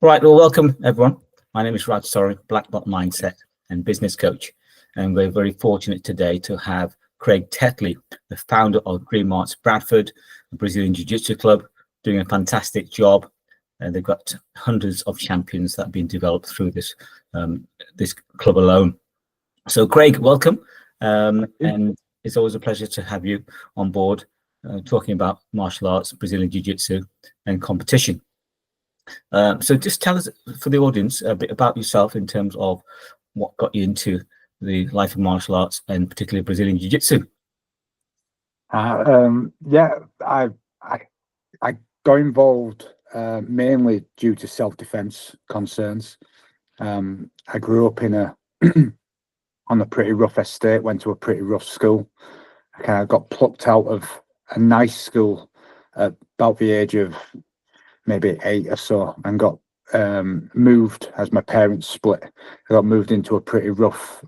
Right, well, welcome everyone. My name is Raj Soren, Black Belt Mindset and Business Coach. And we're very fortunate today to have Craig Tetley, the founder of Green March Bradford, a Brazilian Jiu Jitsu club, doing a fantastic job. And they've got hundreds of champions that have been developed through this club alone. So Craig, welcome. And it's always a pleasure to have you on board talking about martial arts, Brazilian Jiu Jitsu and competition. So just tell us, for the audience, a bit about yourself in terms of what got you into the life of martial arts and particularly Brazilian Jiu Jitsu. I got involved mainly due to self-defense concerns. I grew up in on a pretty rough estate, went to a pretty rough school. I kind of got plucked out of a nice school at about the age of maybe 8 or so, and got moved as my parents split. I got moved into a pretty rough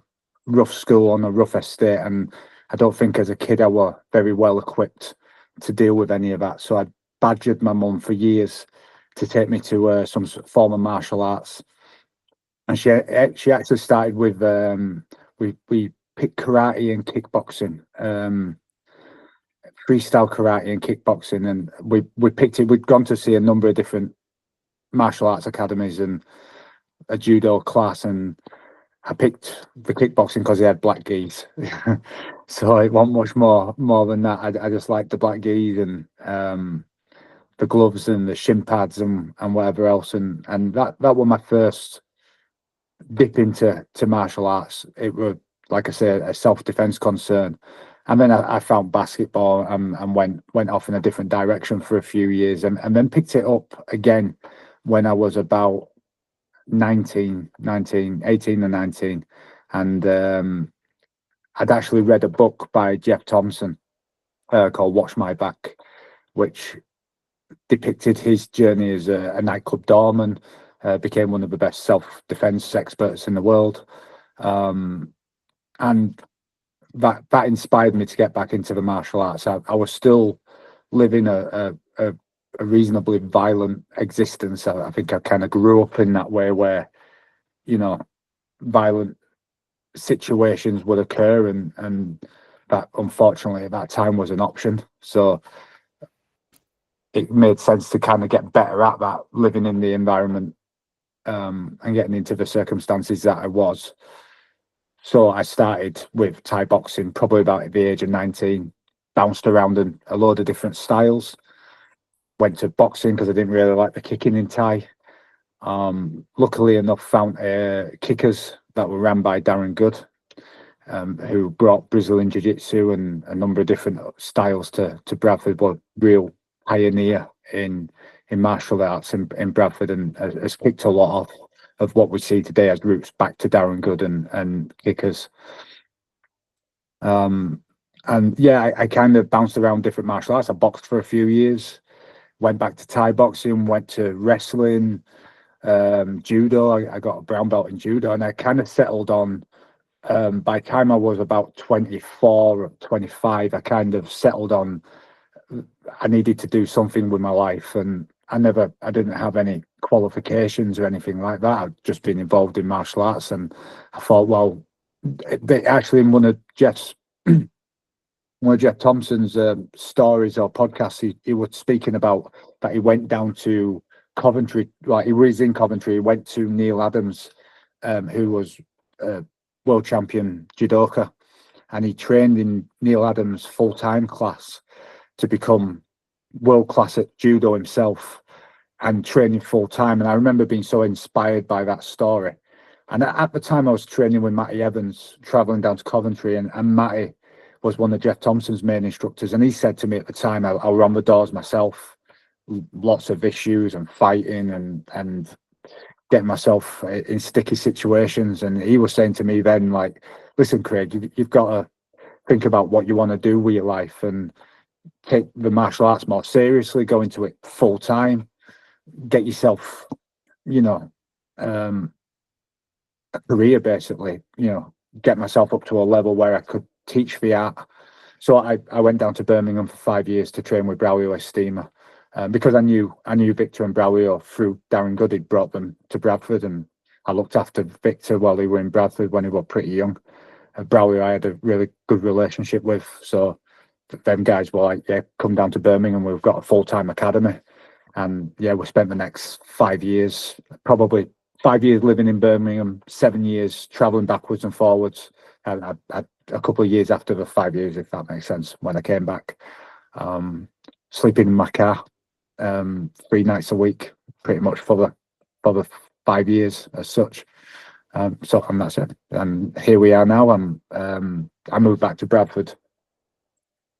school on a rough estate, and I don't think as a kid I were very well equipped to deal with any of that. So I badgered my mum for years to take me to some form of martial arts, and she actually started with we picked karate and kickboxing. Freestyle karate and kickboxing, and we picked it. We'd gone to see a number of different martial arts academies and a judo class, and I picked the kickboxing because they had black gis. So it wasn't much more than that. I just liked the black gis and the gloves and the shin pads and whatever else, and that was my first dip into martial arts. It was, like I said, a self-defense concern. And then I found basketball and went off in a different direction for a few years, and then picked it up again when I was about 18 or 19. And I'd actually read a book by Jeff Thompson called Watch My Back, which depicted his journey as a nightclub doorman, became one of the best self-defense experts in the world. And that inspired me to get back into the martial arts. I was still living a reasonably violent existence. I think I kind of grew up in that way where, violent situations would occur, and that unfortunately at that time was an option. So it made sense to kind of get better at that, living in the environment and getting into the circumstances that I was. So I started with Thai boxing probably about at the age of 19, bounced around in a load of different styles, went to boxing because I didn't really like the kicking in Thai. Luckily enough, found kickers that were ran by Darren Good, who brought Brazilian Jiu Jitsu and a number of different styles to Bradford, was a real pioneer in martial arts in Bradford, and has kicked a lot of what we see today as roots back to Darren Good and kickers. I kind of bounced around different martial arts. I boxed for a few years, went back to Thai boxing, went to wrestling, judo. I got a brown belt in judo, and I kind of settled on, by the time I was about 24 or 25, I kind of settled on I needed to do something with my life, and I didn't have any qualifications or anything like that. I'd just been involved in martial arts, and I thought, well, actually in one of Jeff Thompson's stories or podcasts, he was speaking about that he went down to Coventry. Like, he was in Coventry, he went to Neil Adams, who was a world champion judoka, and he trained in Neil Adams' full-time class to become world-class at judo himself and training full-time. And I remember being so inspired by that story. And at the time I was training with Matty Evans, traveling down to Coventry, and Matty was one of Jeff Thompson's main instructors. And he said to me at the time, I was on the doors myself, lots of issues and fighting and getting myself in sticky situations. And he was saying to me then, like, listen, Craig, you've got to think about what you want to do with your life and take the martial arts more seriously, go into it full time, get yourself, a career basically, get myself up to a level where I could teach the art. So I went down to Birmingham for 5 years to train with Braulio Estima, because I knew Victor and Braulio through Darren Goody brought them to Bradford, and I looked after Victor while he was in Bradford when he was pretty young. Braulio I had a really good relationship with, so them guys were like, yeah, come down to Birmingham, we've got a full-time academy. And yeah, we spent the next 5 years, probably 5 years living in Birmingham, 7 years traveling backwards and forwards. And I a couple of years after the 5 years, if that makes sense, when I came back, sleeping in my car 3 nights a week, pretty much for the 5 years as such. And that's it. And here we are now. I moved back to Bradford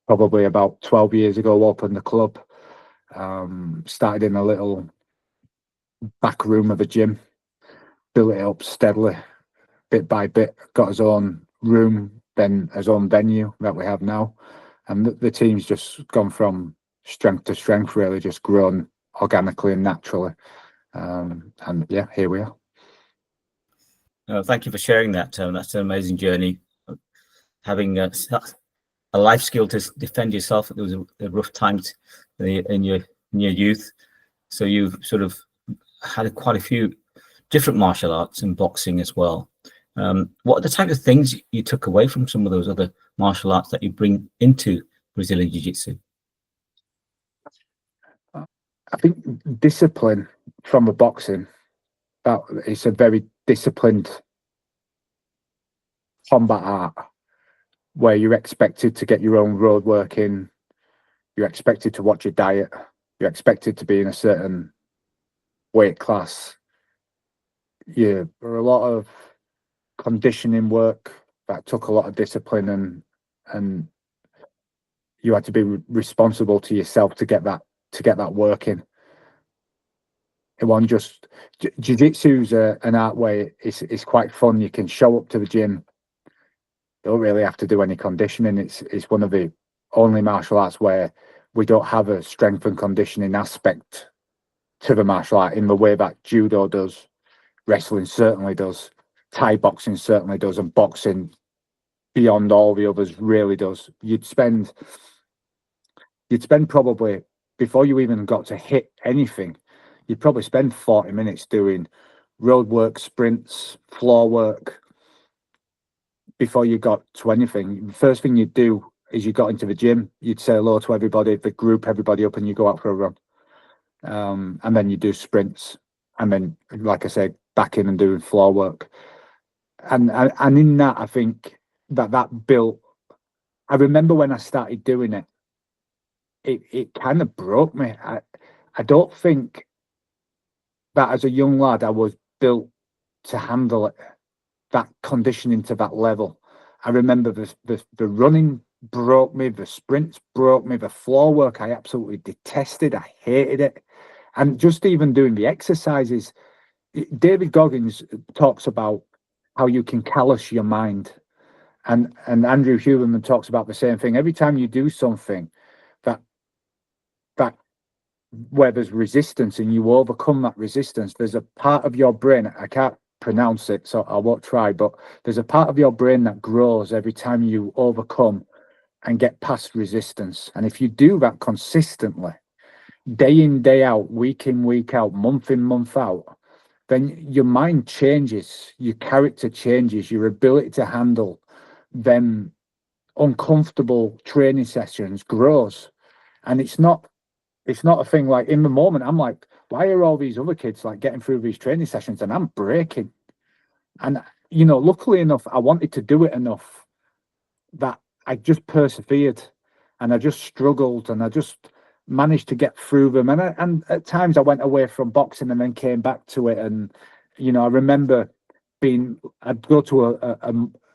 probably about 12 years ago, opened the club, started in a little back room of a gym, built it up steadily, bit by bit, got his own room, then his own venue that we have now. And the team's just gone from strength to strength, really, just grown organically and naturally. And yeah, here we are. Thank you for sharing that. That's an amazing journey. Having a life skill to defend yourself. There was a rough times in your youth, so you've sort of had quite a few different martial arts and boxing as well. What are the type of things you took away from some of those other martial arts that you bring into Brazilian Jiu-Jitsu? I think discipline from the boxing, that it's a very disciplined combat art where you're expected to get your own road work in, you're expected to watch your diet, you're expected to be in a certain weight class. There are a lot of conditioning work that took a lot of discipline, and you had to be responsible to yourself to get that working. It wasn't just jiu-jitsu's an art where it's quite fun. You can show up to the gym, don't really have to do any conditioning. It's one of the only martial arts where we don't have a strength and conditioning aspect to the martial art in the way that judo does, wrestling certainly does, Thai boxing certainly does, and boxing beyond all the others really does. You'd spend probably, before you even got to hit anything, you'd probably spend 40 minutes doing road work, sprints, floor work before you got to anything. The first thing you'd do is you got into the gym, you'd say hello to everybody, the group everybody up, and you go out for a run. And then you do sprints, and then, like I said, back in and doing floor work. And in that, I think that built. I remember when I started doing it, it kind of broke me. I don't think that as a young lad I was built to handle it, that conditioning to that level. I remember the running broke me, the sprints broke me, the floor work I absolutely detested. I hated it. And just even doing the exercises, David Goggins talks about how you can callous your mind. And Andrew Huberman talks about the same thing. Every time you do something that where there's resistance and you overcome that resistance, there's a part of your brain, I can't pronounce it, so I won't try, but there's a part of your brain that grows every time you overcome and get past resistance. And if you do that consistently, day in, day out, week in, week out, month in, month out, then your mind changes, your character changes, your ability to handle them uncomfortable training sessions grows. And it's not a thing like, in the moment, I'm like, why are all these other kids like getting through these training sessions and I'm breaking? And, luckily enough, I wanted to do it enough that I just persevered, and I just struggled, and I just managed to get through them. And at times I went away from boxing and then came back to it. And, I remember I'd go to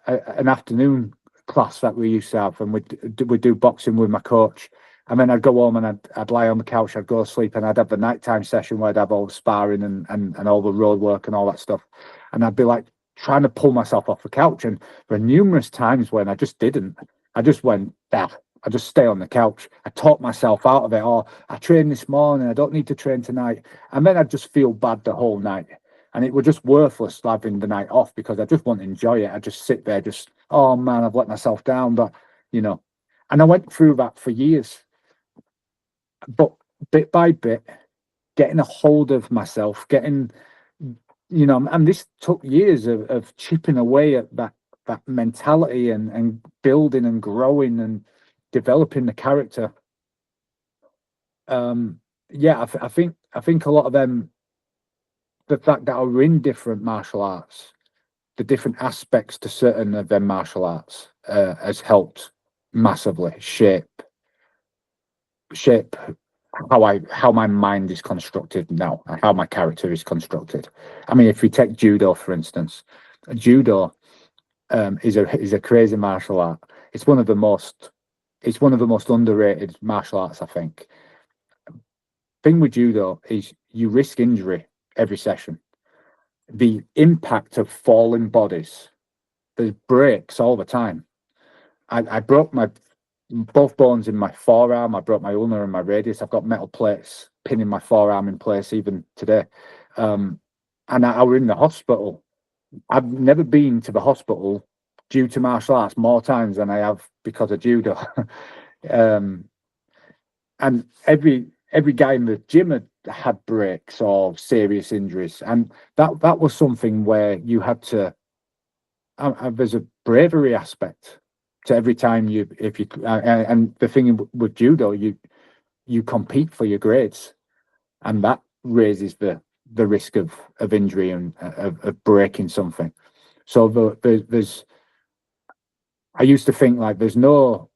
an afternoon class that we used to have, and we'd do boxing with my coach. And then I'd go home and I'd lie on the couch, I'd go to sleep, and I'd have the nighttime session where I'd have all the sparring and all the road work and all that stuff. And I'd be like trying to pull myself off the couch. And there were numerous times when I just didn't. I just went, I just stay on the couch. I talk myself out of it. Or I trained this morning, I don't need to train tonight. And then I'd just feel bad the whole night. And it was just worthless having the night off because I just want to enjoy it. I just sit there, oh man, I've let myself down. But, and I went through that for years. But bit by bit, getting a hold of myself, getting, and this took years of chipping away at that mentality and building and growing and developing the character. I think a lot of them, the fact that I were in different martial arts, the different aspects to certain of them martial arts has helped massively shape how my mind is constructed now, and how my character is constructed. I mean, if we take judo, for instance, judo is a crazy martial art. It's one of the most underrated martial arts, I think. Thing with judo is you risk injury every session. The impact of falling bodies, there's breaks all the time. I broke both bones in my forearm. I broke my ulnar and my radius. I've got metal plates pinning my forearm in place even today. And I were in the hospital. I've never been to the hospital due to martial arts more times than I have because of judo. And every guy in the gym had breaks or serious injuries, and that was something where you had to. There's a bravery aspect to every time and the thing with judo, you compete for your grades, and that raises the risk of injury and of breaking something. So there's I used to think like there's no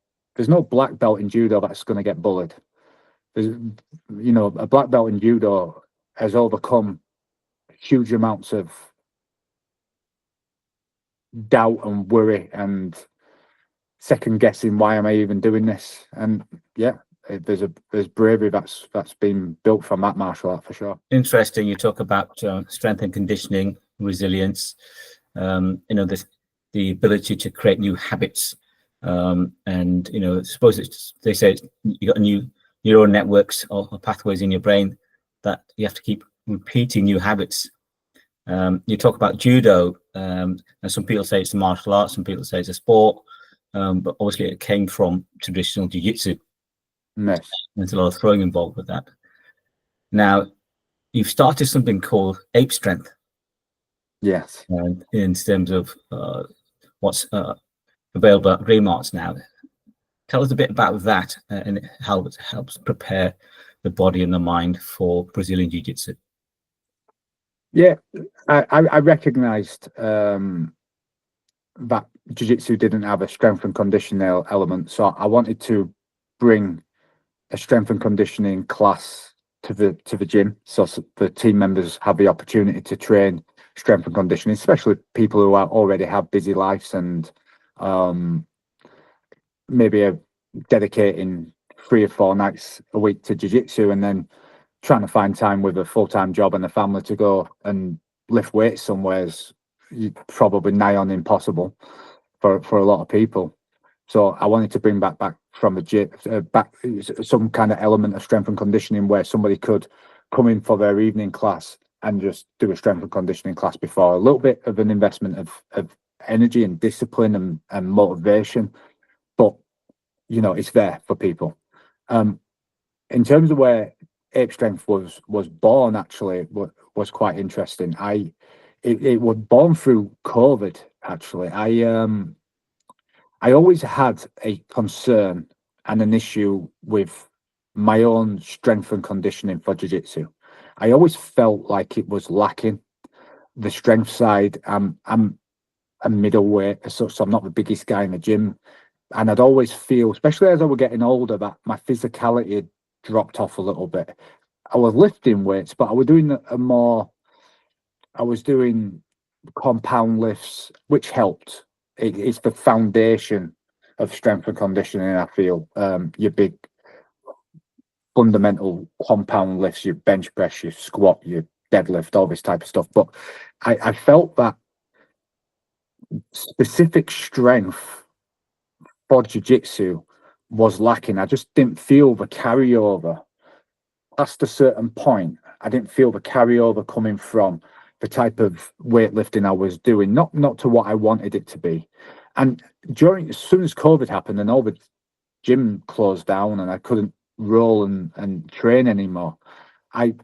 black belt in judo that's going to get bullied. There's, a black belt in judo has overcome huge amounts of doubt and worry and second guessing, why am I even doing this? And there's bravery that's been built from that martial art for sure. Interesting. You talk about strength and conditioning, resilience, the ability to create new habits, and suppose they say you got new neural networks or pathways in your brain that you have to keep repeating new habits. You talk about judo, and some people say it's a martial art, some people say it's a sport, but obviously it came from traditional Jiu Jitsu. Yes. There's a lot of throwing involved with that. Now, you've started something called Ape Strength. Yes. In terms of what's available at Green Marts now. Tell us a bit about that and how it helps prepare the body and the mind for Brazilian Jiu Jitsu. Yeah, I recognised that Jiu Jitsu didn't have a strength and conditioning element, so I wanted to bring a strength and conditioning class to the gym, so the team members have the opportunity to train strength and conditioning, especially people who already have busy lives and maybe are dedicating 3 or 4 nights a week to jiu-jitsu and then trying to find time with a full-time job and a family to go and lift weights somewhere is probably nigh on impossible for a lot of people. So I wanted to bring back from the gym, back some kind of element of strength and conditioning where somebody could come in for their evening class and just do a strength and conditioning class before. A little bit of an investment of energy and discipline and motivation, but it's there for people. In terms of where Ape Strength was born, actually, was quite interesting. It was born through COVID. Actually, I always had a concern and an issue with my own strength and conditioning for jiu-jitsu. I always felt like it was lacking. The strength side, I'm a middleweight as such, so I'm not the biggest guy in the gym. And I'd always feel, especially as I was getting older, that my physicality had dropped off a little bit. I was lifting weights, but I was doing compound lifts, which helped. It's the foundation of strength and conditioning, I feel. Your big fundamental compound lifts, your bench press, your squat, your deadlift, all this type of stuff. But I felt that specific strength for jiu-jitsu was lacking. I just didn't feel the carryover past a certain point. I didn't feel the carryover coming from the type of weightlifting I was doing, not to what I wanted it to be. And as soon as COVID happened and all the gym closed down and I couldn't roll and train anymore. I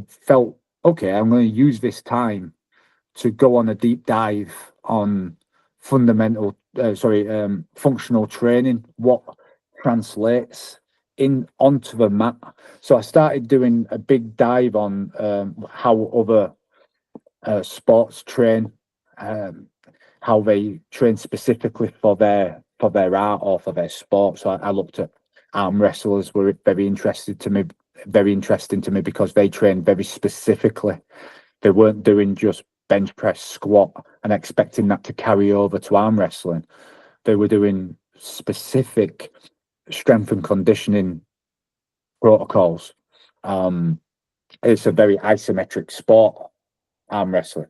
felt, okay, I'm going to use this time to go on a deep dive on functional training, what translates onto the mat. So I started doing a big dive on how other sports train, how they train specifically for their art or for their sport. So I looked at arm wrestlers, were very interesting to me because they train very specifically. They weren't doing just bench press, squat and expecting that to carry over to arm wrestling. They were doing specific strength and conditioning protocols. It's a very isometric sport, arm wrestling.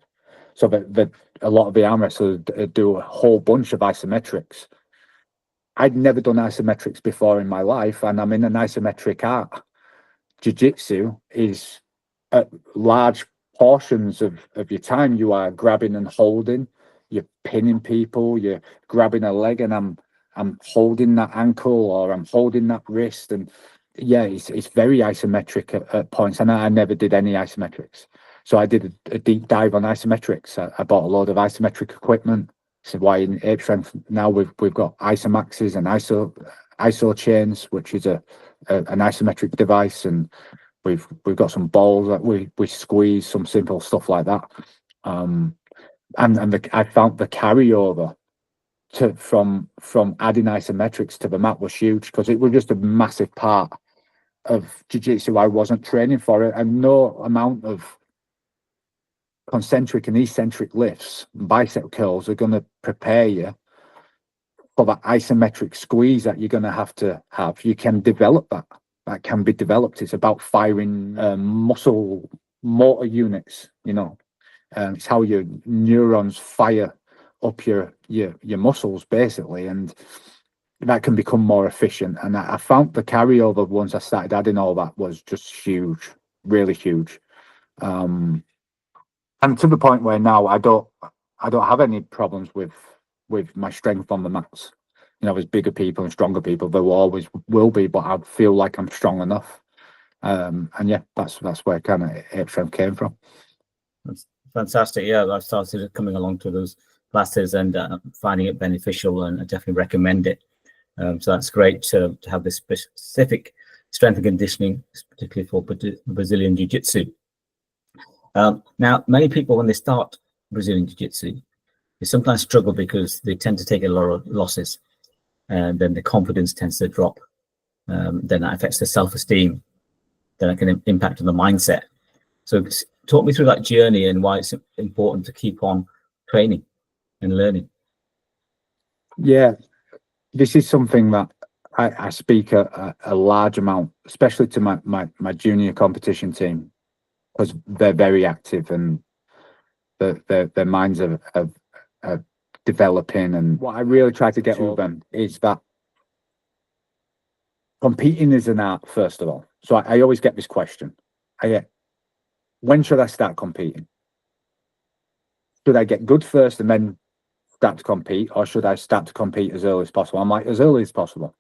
So that a lot of the arm wrestlers do a whole bunch of isometrics. I'd never done isometrics before in my life, and I'm in an isometric art. Jiu-Jitsu is large portions of your time you are grabbing and holding, you're pinning people, you're grabbing a leg, and I'm holding that ankle or I'm holding that wrist, and yeah, it's very isometric at points, and I never did any isometrics. So I did a deep dive on isometrics. I bought a load of isometric equipment. So why in Ape Strength now we've got isomaxes and iso chains, which is an isometric device, and we've got some balls that we squeeze, some simple stuff like that. And I found the carryover from adding isometrics to the mat was huge, because it was just a massive part of jiu-jitsu I wasn't training for it, and no amount of concentric and eccentric lifts, bicep curls are going to prepare you for that isometric squeeze that you're going to have. You can develop that. That can be developed. It's about firing muscle motor units. It's how your neurons fire up your muscles basically, and that can become more efficient. And I found the carryover once I started adding all that was just huge, really huge. And to the point where now I don't have any problems with my strength on the mats. There's bigger people and stronger people. There always will be, but I feel like I'm strong enough. And yeah, that's where kind of Ape Strength came from. That's fantastic. Yeah, I've started coming along to those classes and finding it beneficial, and I definitely recommend it. So that's great to have this specific strength and conditioning, particularly for Brazilian Jiu-Jitsu. Now, many people, when they start Brazilian Jiu-Jitsu, they sometimes struggle because they tend to take a lot of losses, and then the confidence tends to drop. Then that affects their self-esteem. Then it can impact on the mindset. So talk me through that journey and why it's important to keep on training and learning. Yeah, this is something that I speak a large amount, especially to my junior competition team, because they're very active and their minds are developing. And what I really try to get to them is that competing is an art, first of all. So I always get this question. When should I start competing? Should I get good first and then start to compete, or should I start to compete as early as possible? I'm like, as early as possible.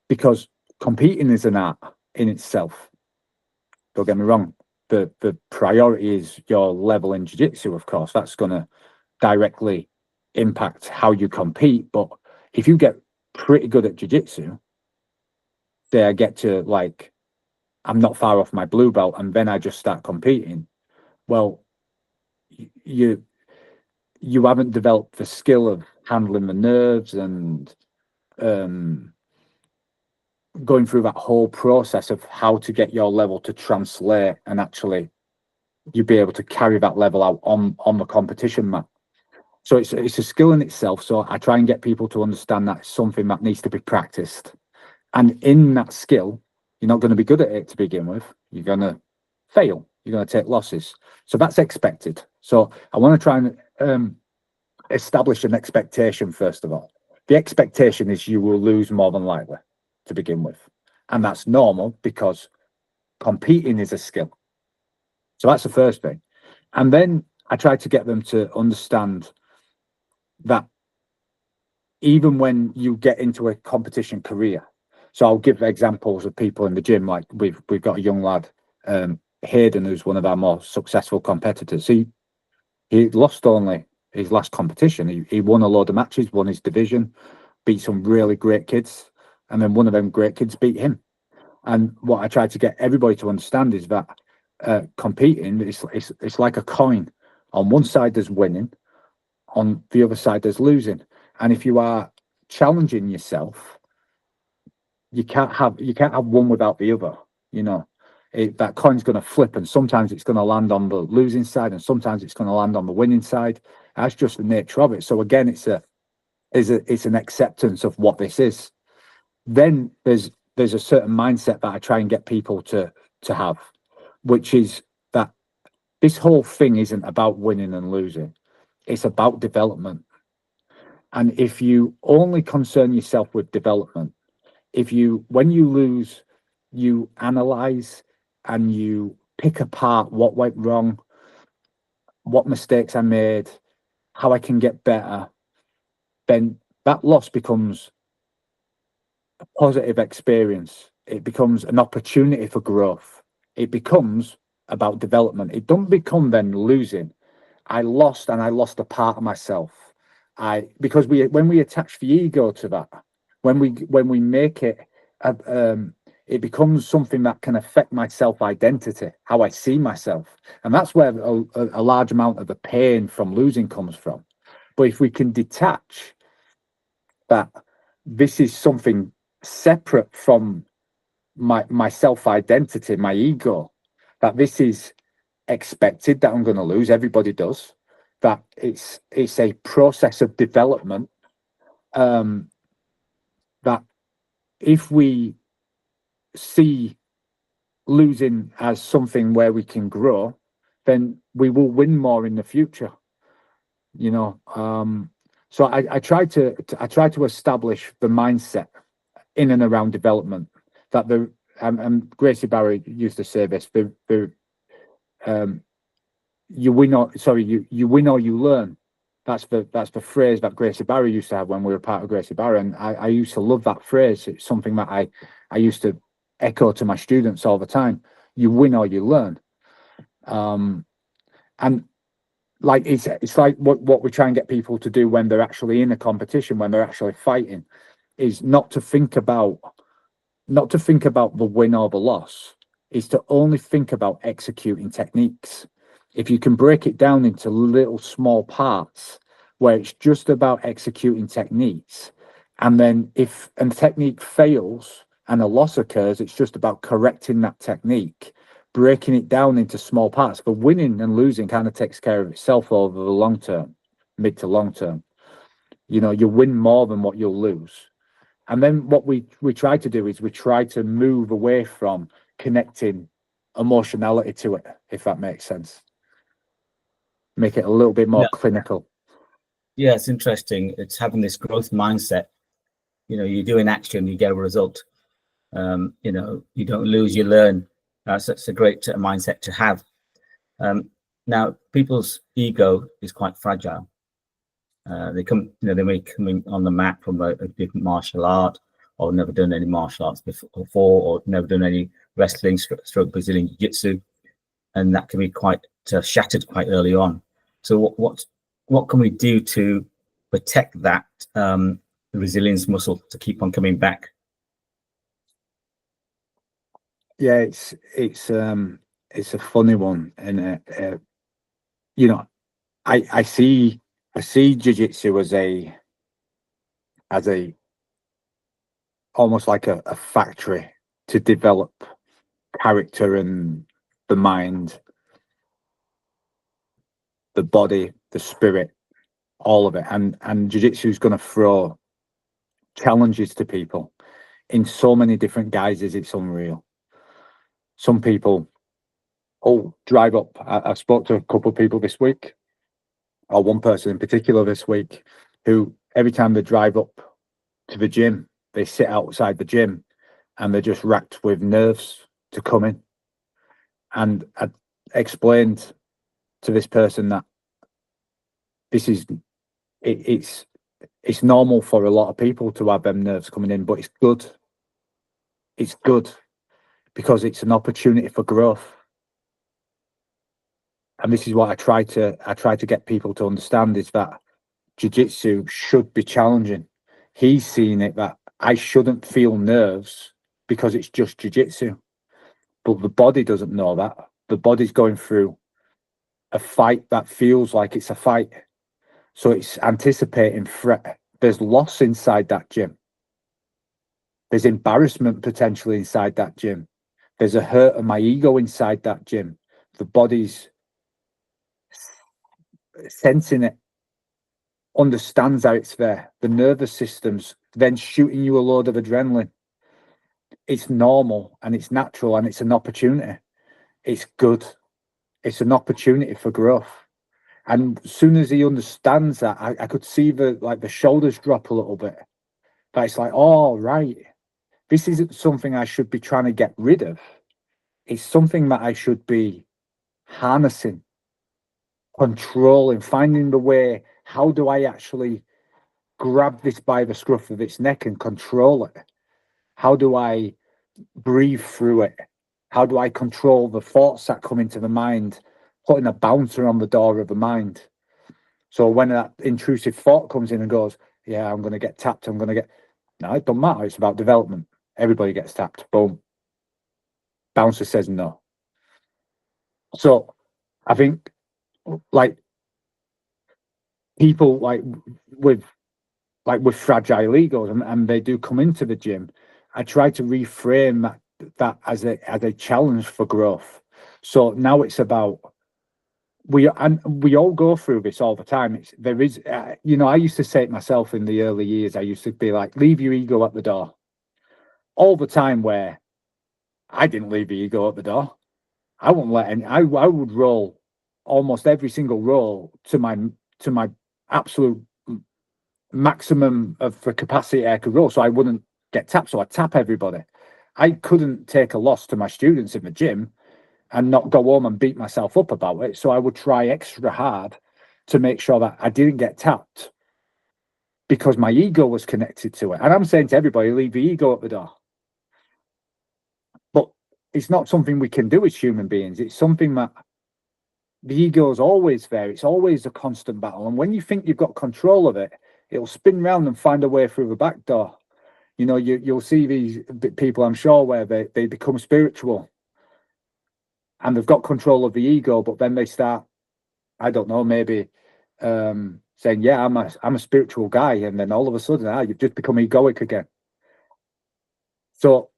Because competing is an art in itself. Don't get me wrong. The priority is your level in jiu-jitsu, of course. That's going to directly impact how you compete. But if you get pretty good at jiu-jitsu, say I get to, like, I'm not far off my blue belt, and then I just start competing, well, you haven't developed the skill of handling the nerves and going through that whole process of how to get your level to translate, and actually you be able to carry that level out on the competition mat. So it's a skill in itself. So I try and get people to understand that it's something that needs to be practiced. And in that skill, you're not going to be good at it to begin with. You're going to fail. You're going to take losses. So that's expected. So I want to try and establish an expectation, first of all. The expectation is you will lose more than likely to begin with. And that's normal, because competing is a skill. So that's the first thing. And then I try to get them to understand that even when you get into a competition career, So I'll give examples of people in the gym. Like we've got a young lad, Hayden, who's one of our more successful competitors. He lost only his last competition. He won a load of matches, won his division, beat some really great kids, and then one of them great kids beat him. And what I try to get everybody to understand is that competing it's like a coin. On one side there's winning, on the other side there's losing. And if you are challenging yourself, you can't have one without the other. That coin's going to flip, and sometimes it's going to land on the losing side, and sometimes it's going to land on the winning side. That's just the nature of it. So again, it's an acceptance of what this is. Then there's a certain mindset that I try and get people to have, which is that this whole thing isn't about winning and losing. It's about development. And if you only concern yourself with development, when you lose, you analyze and you pick apart what went wrong, what mistakes I made, how I can get better, then that loss becomes a positive experience. It becomes an opportunity for growth. It becomes about development. It don't become then losing. I lost, and I lost a part of myself. Because when we attach the ego to that, when we make it, it becomes something that can affect my self-identity, how I see myself, and that's where a large amount of the pain from losing comes from. But if we can detach that, this is something separate from my self-identity, my ego, that this is expected, that I'm going to lose. Everybody does. That it's a process of development. That if we see losing as something where we can grow, then we will win more in the future. So I try to establish the mindset in and around development. That Gracie Barry used to say this: you win or you learn. That's the phrase that Gracie Barry used to have when we were part of Gracie Barry, and I used to love that phrase. It's something that I used to echo to my students all the time. You win or you learn. And like it's like what we try and get people to do when they're actually in a competition, when they're actually fighting, is not to think about the win or the loss, is to only think about executing techniques. If you can break it down into little small parts where it's just about executing techniques, and then if a technique fails and a loss occurs, it's just about correcting that technique, breaking it down into small parts. But winning and losing kind of takes care of itself over the long term, mid to long term. You win more than what you'll lose. And then what we try to do is we try to move away from connecting emotionality to it, if that makes sense. Make it a little bit more clinical. Yeah, it's interesting. It's having this growth mindset. You do an action, you get a result. You don't lose, you learn. That's a great mindset to have. Now, people's ego is quite fragile. They may come in on the mat from a different martial art, or never done any martial arts before, or never done any wrestling, stroke Brazilian Jiu Jitsu, and that can be quite shattered quite early on. So what can we do to protect that resilience muscle to keep on coming back? Yeah, it's a funny one, and I see jiu-jitsu as a almost like a factory to develop character and the mind, the body, the spirit, all of it. And jiu-jitsu is going to throw challenges to people in so many different guises. It's unreal. Some people drive up. I spoke to a couple of people this week, or one person in particular this week, who every time they drive up to the gym, they sit outside the gym and they're just racked with nerves to come in. And I explained to this person that it's normal for a lot of people to have them nerves coming in, but it's good. it's good because it's an opportunity for growth. And this is what I try to get people to understand, is that jiu-jitsu should be challenging. He's seen it that I shouldn't feel nerves because it's just jiu-jitsu. But the body doesn't know that. The body's going through a fight that feels like it's a fight. So it's anticipating threat. There's loss inside that gym. There's embarrassment potentially inside that gym. There's a hurt of my ego inside that gym. The body's sensing it, understands how it's there. The nervous system's then shooting you a load of adrenaline. It's normal and it's natural and it's an opportunity. It's good. It's an opportunity for growth. And as soon as he understands that, I could see the shoulders drop a little bit. But it's like, oh, right. This isn't something I should be trying to get rid of. It's something that I should be harnessing, controlling, finding the way. How do I actually grab this by the scruff of its neck and control it? How do I breathe through it? How do I control the thoughts that come into the mind, putting a bouncer on the door of the mind? So when that intrusive thought comes in and goes, yeah, I'm going to get tapped, no, it doesn't matter. It's about development. Everybody gets tapped. Boom. Bouncer says no. So I think like people with fragile egos and they do come into the gym, I try to reframe that as a challenge for growth. So now it's about we all go through this all the time. There is I used to say it myself in the early years. I used to be like, leave your ego at the door all the time, where I didn't leave the ego at the door. I wouldn't let any. I would roll almost every single roll to my absolute maximum of the capacity I could roll, so I wouldn't get tapped. So I tap everybody. I couldn't take a loss to my students in the gym and not go home and beat myself up about it. So I would try extra hard to make sure that I didn't get tapped because my ego was connected to it. And I'm saying to everybody, leave the ego at the door. But it's not something we can do as human beings. It's something that the ego is always there. It's always a constant battle. And when you think you've got control of it, it'll spin round and find a way through the back door. You'll see these people, I'm sure, where they become spiritual and they've got control of the ego, but then they start, I don't know, maybe saying, yeah, I'm a spiritual guy. And then all of a sudden, you've just become egoic again. So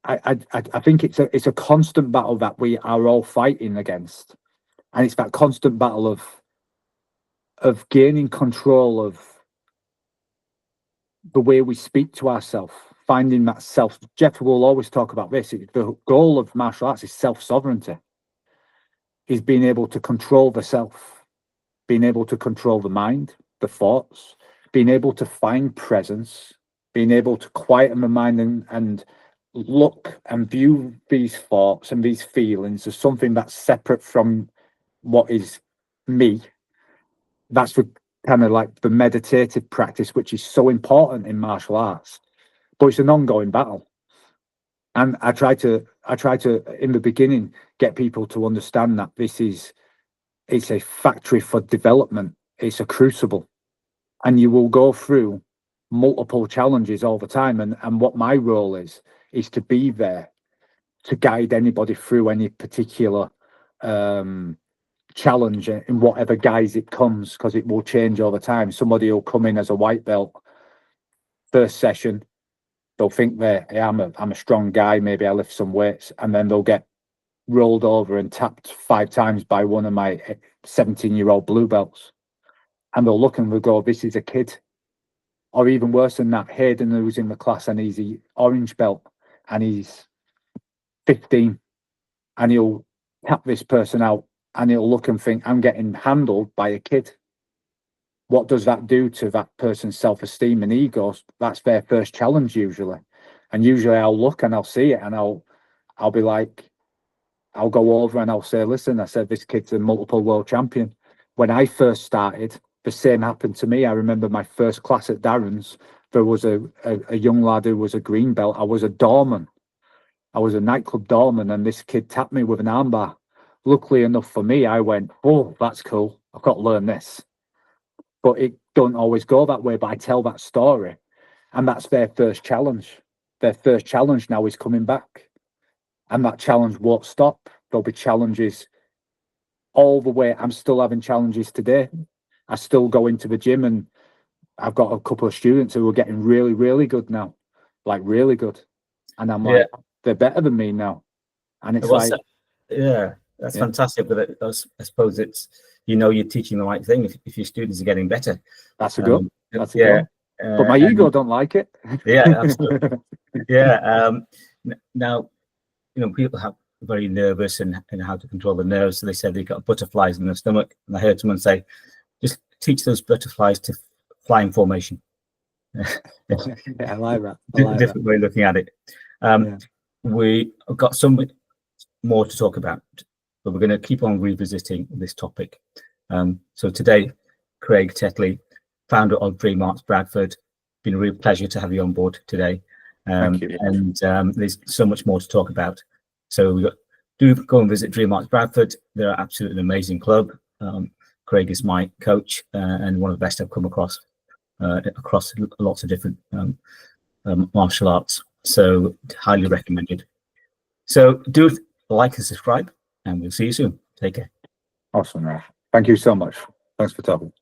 I think it's a constant battle that we are all fighting against. And it's that constant battle of gaining control of the way we speak to ourselves, finding that self. Jeff will always talk about this. The goal of martial arts is self-sovereignty, is being able to control the self, being able to control the mind, the thoughts, being able to find presence, being able to quieten the mind and look and view these thoughts and these feelings as something that's separate from what is me. That's the kind of like the meditative practice, which is so important in martial arts, but it's an ongoing battle. And I try to in the beginning get people to understand that it's a factory for development. It's a crucible, and you will go through multiple challenges all the time. And what my role is to be there to guide anybody through any particular challenge in whatever guise it comes, because it will change all the time. Somebody will come in as a white belt, first session, they'll think I'm a strong guy, maybe I lift some weights, and then they'll get rolled over and tapped 5 times by one of my 17-year-old blue belts, and they'll look and they'll go, this is a kid. Or even worse than that, Hayden, who's in the class and he's an orange belt and he's 15, and he'll tap this person out and he'll look and think, I'm getting handled by a kid. What does that do to that person's self-esteem and ego? That's their first challenge usually. And usually I'll look and I'll see it and I'll be like, I'll go over and I'll say, listen, I said, this kid's a multiple world champion. When I first started, the same happened to me. I remember my first class at Darren's, there was a young lad who was a green belt. I was a doorman. I was a nightclub doorman, and this kid tapped me with an armbar. Luckily enough for me, I went, oh, that's cool. I've got to learn this. But it don't always go that way. But I tell that story, and that's their first challenge. Their first challenge now is coming back. And that challenge won't stop. There'll be challenges all the way. I'm still having challenges today. I still go into the gym, and I've got a couple of students who are getting really, really good now. Like really good. And I'm like, they're better than me now. And it's like, that's fantastic. But I suppose it's, you're teaching the right thing if your students are getting better. That's a goal. That's a goal. But my ego don't like it. Yeah, absolutely. Now, people have very nervous and how to control the nerves. So they said they've got butterflies in their stomach. And I heard someone say, just teach those butterflies to fly in formation. I like that. Different way of looking at it. We have got some more to talk about, but we're going to keep on revisiting this topic. So today, Craig Tetley, founder of Dream Arts Bradford, been a real pleasure to have you on board today. Thank you. And there's so much more to talk about. So do go and visit Dream Arts Bradford. They're absolutely an amazing club. Craig is my coach and one of the best I've come across lots of different martial arts. So highly recommended. So do like and subscribe, and we'll see you soon. Take care. Awesome, Raj. Thank you so much. Thanks for talking.